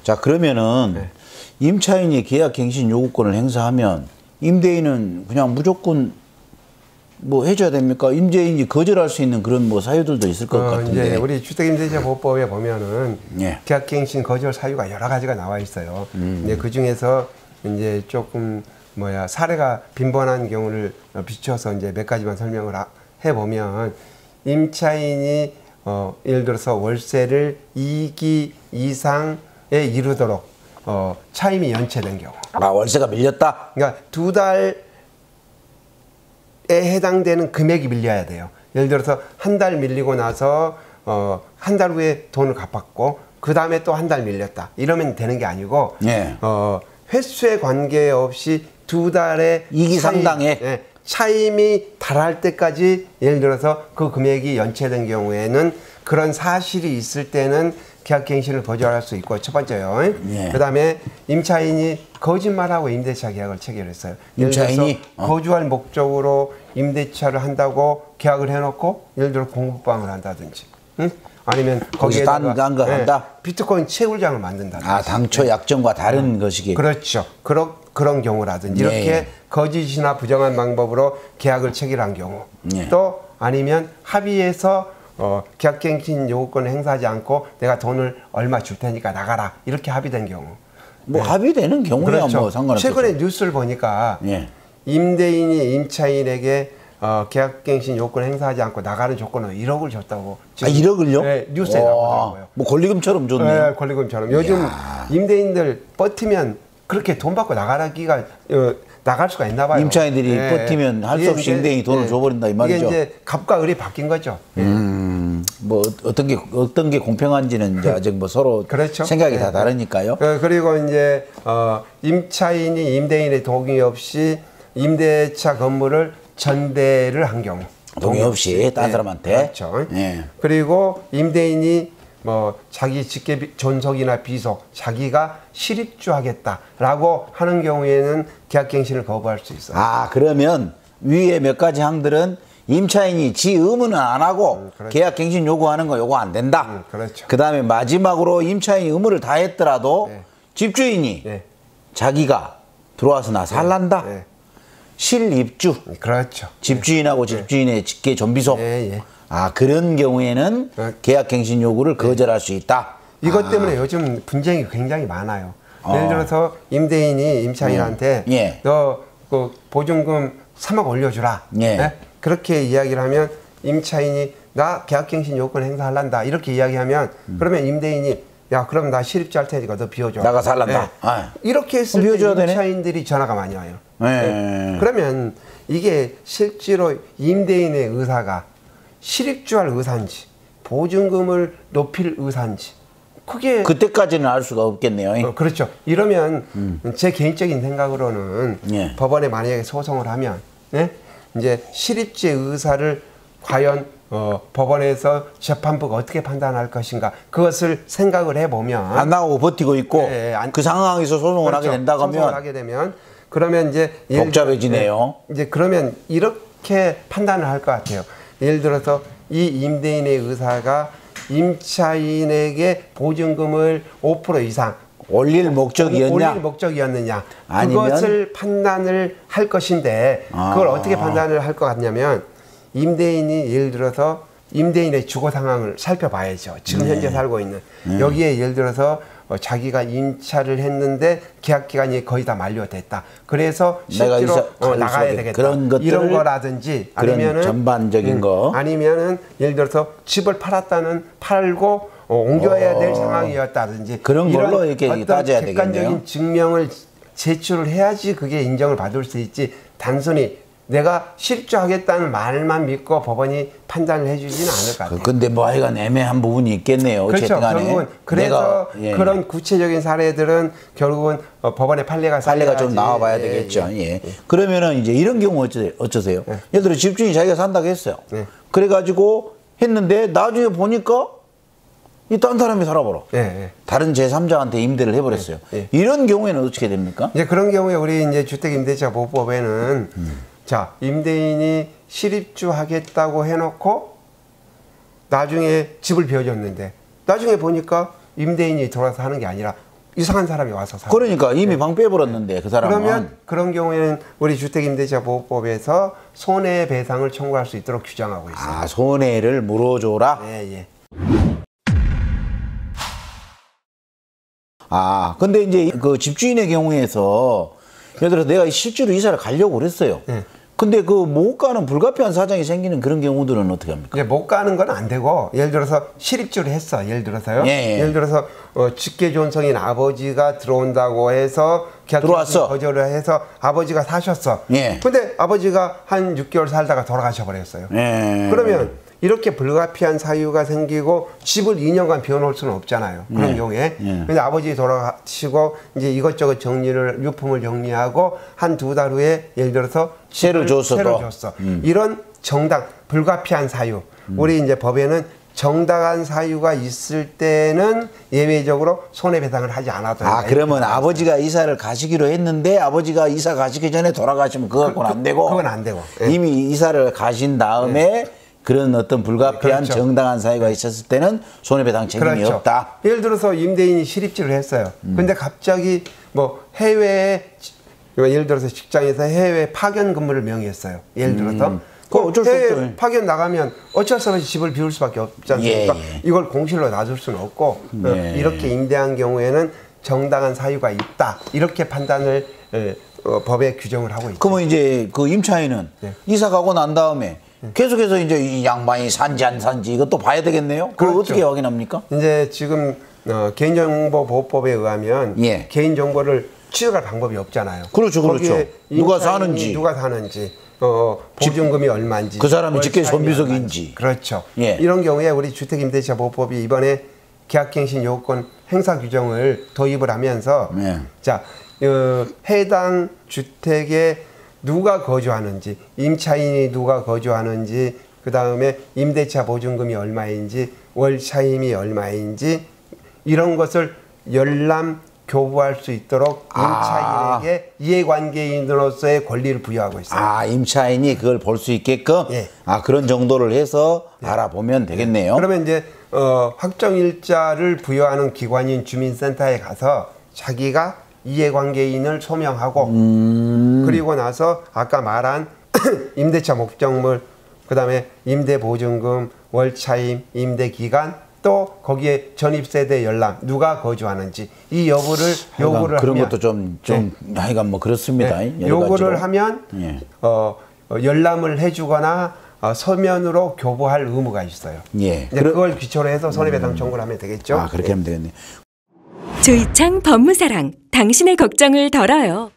자, 그러면은 네. 임차인이 계약갱신 요구권을 행사하면 임대인은 그냥 무조건 뭐 해줘야 됩니까? 임대인이 거절할 수 있는 그런 뭐 사유들도 있을 것 같은데. 이제 우리 주택임대차보호법에 보면은 예. 계약갱신 거절 사유가 여러 가지가 나와 있어요. 이제 그 중에서 이제 조금 사례가 빈번한 경우를 비춰서 이제 몇 가지만 설명을 해 보면 임차인이 예를 들어서 월세를 2기 이상에 이르도록 차임이 연체된 경우. 아, 월세가 밀렸다? 그러니까 2달에 해당되는 금액이 밀려야 돼요. 예를 들어서 한 달 밀리고 나서 한 달 후에 돈을 갚았고 그 다음에 또 한 달 밀렸다. 이러면 되는 게 아니고 예. 횟수에 관계없이 2달의 2기 상당의 차임이 달할 때까지 예를 들어서 그 금액이 연체된 경우에는 그런 사실이 있을 때는 계약갱신을 거절할 수 있고 첫 번째요. 예. 그다음에 임차인이 거짓말하고 임대차 계약을 체결했어요. 임차인이 예를 들어서 거주할 목적으로 임대차를 한다고 계약을 해놓고 예를 들어 공부방을 한다든지, 응? 아니면 거기에다가 딴 거 한다. 비트코인 채굴장을 만든다든지. 아, 당초 약정과 다른 것이기. 그렇죠. 그런 경우라든지 이렇게 거짓이나 부정한 방법으로 계약을 체결한 경우. 또 아니면 합의해서 계약갱신 요구권을 행사하지 않고 내가 돈을 얼마 줄 테니까 나가라 이렇게 합의된 경우. 뭐 합의되는 경우야 그렇죠. 뭐 상관없죠. 최근에 뉴스를 보니까 임대인이 임차인에게 계약갱신 요건을 행사하지 않고 나가는 조건으로 1억을 줬다고. 지금. 아, 1억을요? 네, 뉴스에 나오더라고요. 뭐 권리금처럼 줬네요. 네, 권리금처럼. 요즘 임대인들 버티면 그렇게 돈 받고 나가기가 나갈 수가 있나 봐요. 임차인들이 버티면 할 수 없이 임대인이 돈을 줘버린다 이 말이죠. 이게 이제 갑과 을이 바뀐 거죠. 뭐 어떤 게 공평한지는 이제 아직 뭐 서로 그렇죠. 생각이 다 다르니까요. 그리고 이제 임차인이 임대인의 동의 없이 임대차 건물을 전대를 한 경우. 동의 없이 딴 사람한테. 그렇죠. 그리고 임대인이 자기 직계 존속이나 비속, 자기가 실입주하겠다라고 하는 경우에는 계약갱신을 거부할 수 있어요. 아, 그러면 위에 몇 가지 항들은 임차인이 지 의무는 안 하고 그렇죠. 계약갱신 요구하는 거 요거 안 된다. 그렇죠. 그 다음에 마지막으로 임차인이 의무를 다 했더라도 집주인이 자기가 들어와서 나 살란다. 실입주. 그렇죠. 집주인하고 집주인의 직계 존비속. 아, 그런 경우에는 계약갱신 요구를 거절할 수 있다. 이것 때문에 요즘 분쟁이 굉장히 많아요. 예를 들어서 임대인이 임차인한테 너 그 보증금 3억 올려주라. 그렇게 이야기를 하면 임차인이 나 계약갱신 요건 행사하란다. 이렇게 이야기하면 그러면 임대인이 야, 그럼 나 실입주 할 테니까 너 비워줘. 나가 살란다. 이렇게 했을 때 임차인들이 전화가 많이 와요. 그러면 이게 실제로 임대인의 의사가 실입주할 의사인지 보증금을 높일 의사인지 그게 그때까지는 알 수가 없겠네요. 그렇죠. 이러면 제 개인적인 생각으로는 법원에 만약에 소송을 하면 이제 실입주의 의사를 과연 법원에서 재판부가 어떻게 판단할 것인가 그것을 생각을 해보면 안 나오고 버티고 있고 그 상황에서 소송을 하게 된다고 하면 소송을 하게 되면 그러면 이제 복잡해지네요. 이제 그러면 이렇게 판단을 할 것 같아요. 예를 들어서 이 임대인의 의사가 임차인에게 보증금을 5% 이상 올릴 목적이었느냐 아니면 그것을 판단을 할 것인데 그걸 어떻게 판단을 할 것 같냐면 임대인이 예를 들어서 임대인의 주거 상황을 살펴봐야죠. 지금 현재 살고 있는 여기에 예를 들어서 자기가 임차를 했는데 계약 기간이 거의 다 만료됐다. 그래서 실제로 나가야 되겠다. 그런 것들, 이런 거라든지 아니면은 전반적인 거 아니면은 예를 들어서 집을 팔고 옮겨야 될 상황이었다든지 그런 걸로 이렇게 따져야 되겠네요. 객관적인 증명을 제출을 해야지 그게 인정을 받을 수 있지. 단순히 내가 실주하겠다는 말만 믿고 법원이 판단을 해주지는 않을 것 같아요. 근데 뭐 하여간 애매한 부분이 있겠네요. 그렇죠. 결국은 그래서 그런 구체적인 사례들은 결국은 법원에 판례가 좀 나와봐야 되겠죠. 그러면은 이제 이런 경우 어쩌세요? 예를 들어 집주인이 자기가 산다고 했어요. 그래가지고 했는데 나중에 보니까 이 딴 사람이 살아버려. 다른 제3자한테 임대를 해버렸어요. 이런 경우에는 어떻게 됩니까? 그런 경우에 우리 이제 주택임대차보호법에는 자, 임대인이 실입주하겠다고 해놓고 나중에 집을 비워줬는데 나중에 보니까 임대인이 들어와서 하는 게 아니라 이상한 사람이 와서 살아. 그러니까 이미 방 빼버렸는데 그 사람은. 그러면 그런 경우에는 우리 주택임대차보호법에서 손해배상을 청구할 수 있도록 규정하고 있어요. 아, 손해를 물어줘라. 예, 예. 아, 근데 이제 그 집주인의 경우에서 예를 들어 내가 실제로 이사를 가려고 그랬어요. 네. 근데 그 못 가는 불가피한 사정이 생기는 그런 경우들은 어떻게 합니까? 이제 못 가는 건 안 되고, 예를 들어서 실입주를 했어. 예를 들어서요. 예, 예. 예를 들어서 직계 존성인 아버지가 들어온다고 해서 들어왔어. 거절을 해서 아버지가 사셨어. 예. 근데 아버지가 한 6개월 살다가 돌아가셔 버렸어요. 예. 그러면 이렇게 불가피한 사유가 생기고 집을 2년간 비워놓을 수는 없잖아요. 그런 예. 경우에. 예. 근데 아버지 돌아가시고 이제 이것저것 정리를, 유품을 정리하고 한 2달 후에 예를 들어서 새로 줬어. 새로 줬어. 이런 정당, 불가피한 사유. 우리 이제 법에는 정당한 사유가 있을 때는 예외적으로 손해배상을 하지 않아도 된다. 아, 그러면 아버지가 이사를 가시기로 했는데 아버지가 이사 가시기 전에 돌아가시면 그거 갖고는 안 되고. 그건 안 되고. 예. 이미 이사를 가신 다음에 그런 어떤 불가피한 그렇죠. 정당한 사유가 있었을 때는 손해배상 책임이 그렇죠. 없다. 예를 들어서 임대인이 실입주를 했어요. 근데 갑자기 뭐 해외에, 예를 들어서 직장에서 해외 파견 근무를 명의했어요. 예를 들어서. 어쩔 수 없죠. 해외 파견 나가면 어쩔 수 없이 집을 비울 수밖에 없지 않습니까? 예, 예. 이걸 공실로 놔둘 수는 없고, 예. 이렇게 임대한 경우에는 정당한 사유가 있다. 이렇게 판단을 법에 규정을 하고 있죠. 그러면 이제 그 임차인은 네. 이사 가고 난 다음에 계속해서 이제 이 양반이 산지 안 산지 이것도 봐야 되겠네요. 그걸 그렇죠. 어떻게 확인합니까? 이제 지금 개인정보보호법에 의하면 예. 개인정보를 취득할 방법이 없잖아요. 그렇죠, 그렇죠. 거기에 누가 임차인이 사는지. 보증금이 얼마인지, 그 사람이 월차임이 직계 손비속인지. 얼마인지. 그렇죠. 예. 이런 경우에 우리 주택임대차보호법이 이번에 계약갱신 요건 행사 규정을 도입을 하면서 예. 자, 해당 주택에 누가 거주하는지, 임차인이 누가 거주하는지, 그 다음에 임대차 보증금이 얼마인지, 월차임이 얼마인지 이런 것을 열람 교부할 수 있도록 임차인에게 이해관계인으로서의 권리를 부여하고 있어요. 아, 임차인이 그걸 볼 수 있게끔 예. 아, 그런 정도를 해서 알아보면 되겠네요. 그러면 이제 확정일자를 부여하는 기관인 주민센터에 가서 자기가 이해관계인을 소명하고 그리고 나서 아까 말한 임대차 목적물, 그 다음에 임대보증금, 월차임, 임대기간, 또 거기에 전입세대 열람, 누가 거주하는지 이 여부를 요구를 그런 하면, 것도 좀 하여간 뭐 그렇습니다. 네, 여러 요구를 가지로. 하면 예. 열람을 해주거나 서면으로 교부할 의무가 있어요. 예. 이제 그걸 기초로 해서 손해배상 청구를 하면 되겠죠. 아, 그렇게 하면 되겠네. 조이창 법무사랑, 당신의 걱정을 덜어요.